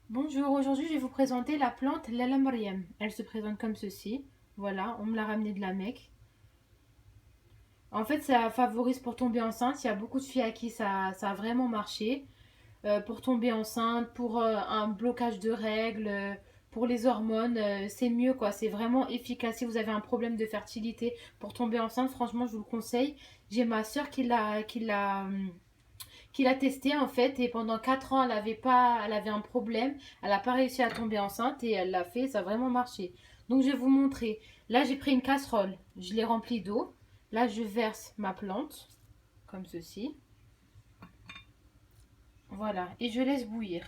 Bonjour, aujourd'hui je vais vous présenter la plante Lala Mariam. Elle se présente comme ceci. Voilà, on me l'a ramenée de la Mecque. En fait, ça favorise pour tomber enceinte. Il y a beaucoup de filles à qui ça a vraiment marché. Pour tomber enceinte, pour un blocage de règles, pour les hormones, c'est mieux quoi. C'est vraiment efficace. Si vous avez un problème de fertilité pour tomber enceinte, franchement, je vous le conseille. J'ai ma soeur qui l'a testé en fait et pendant 4 ans elle avait un problème, elle n'a pas réussi à tomber enceinte et elle l'a fait, ça a vraiment marché. Donc je vais vous montrer. Là j'ai pris une casserole, je l'ai remplie d'eau. Là je verse ma plante comme ceci. Voilà et je laisse bouillir.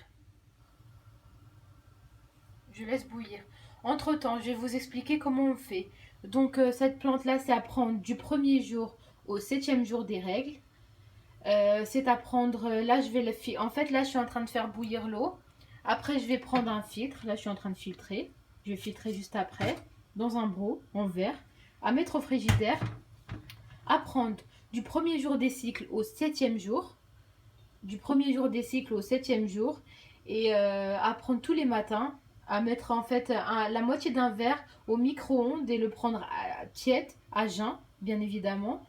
Je laisse bouillir. Entre temps, je vais vous expliquer comment on fait. Donc cette plante là c'est à prendre du premier jour au septième jour des règles. C'est à prendre. Là, je vais le En fait, là, je suis en train de faire bouillir l'eau. Après, je vais prendre un filtre. Là, je suis en train de filtrer. Je vais filtrer juste après. Dans un broc, en verre. À mettre au frigidaire. À prendre du premier jour des cycles au septième jour. Du premier jour des cycles au septième jour. Et à prendre tous les matins. À mettre en fait la moitié d'un verre au micro-ondes et le prendre tiède, à jeun, bien évidemment.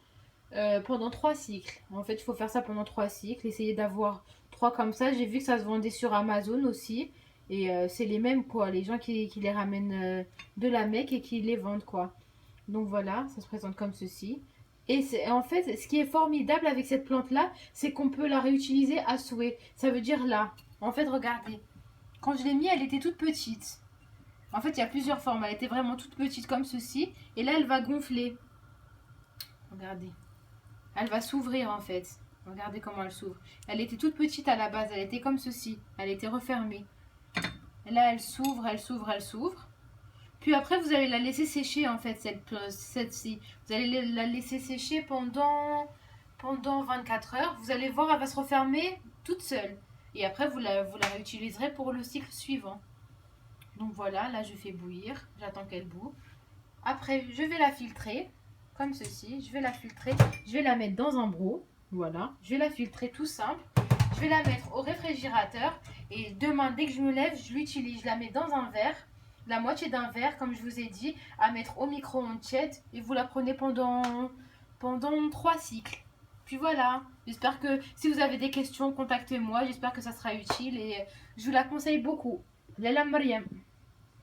Pendant 3 cycles. En fait, il faut faire ça pendant 3 cycles. Essayer d'avoir 3 comme ça. J'ai vu que ça se vendait sur Amazon aussi. Et c'est les mêmes, quoi. Les gens qui les ramènent de la Mecque et qui les vendent, quoi. Donc voilà, ça se présente comme ceci. Et en fait, ce qui est formidable avec cette plante-là, c'est qu'on peut la réutiliser à souhait. Ça veut dire là. En fait, regardez. Quand je l'ai mis, elle était toute petite. En fait, il y a plusieurs formes. Elle était vraiment toute petite comme ceci. Et là, elle va gonfler. Regardez. Elle va s'ouvrir en fait. Regardez comment elle s'ouvre. Elle était toute petite à la base, elle était comme ceci. Elle était refermée. Et là, elle s'ouvre, elle s'ouvre, elle s'ouvre. Puis après, vous allez la laisser sécher en fait, cette-ci. Vous allez la laisser sécher pendant 24 heures. Vous allez voir, elle va se refermer toute seule. Et après, vous la réutiliserez pour le cycle suivant. Donc voilà, là, je fais bouillir. J'attends qu'elle bout. Après, je vais la filtrer, comme ceci. Je vais la filtrer. Je vais la mettre dans un broc. Voilà. Je vais la filtrer tout simple. Je vais la mettre au réfrigérateur. Et demain, dès que je me lève, je l'utilise. Je la mets dans un verre. La moitié d'un verre, comme je vous ai dit, à mettre au micro-ondes tiède. Et vous la prenez pendant 3 cycles. Puis voilà. J'espère que si vous avez des questions, contactez-moi. J'espère que ça sera utile. Et je vous la conseille beaucoup. Lala Mariam.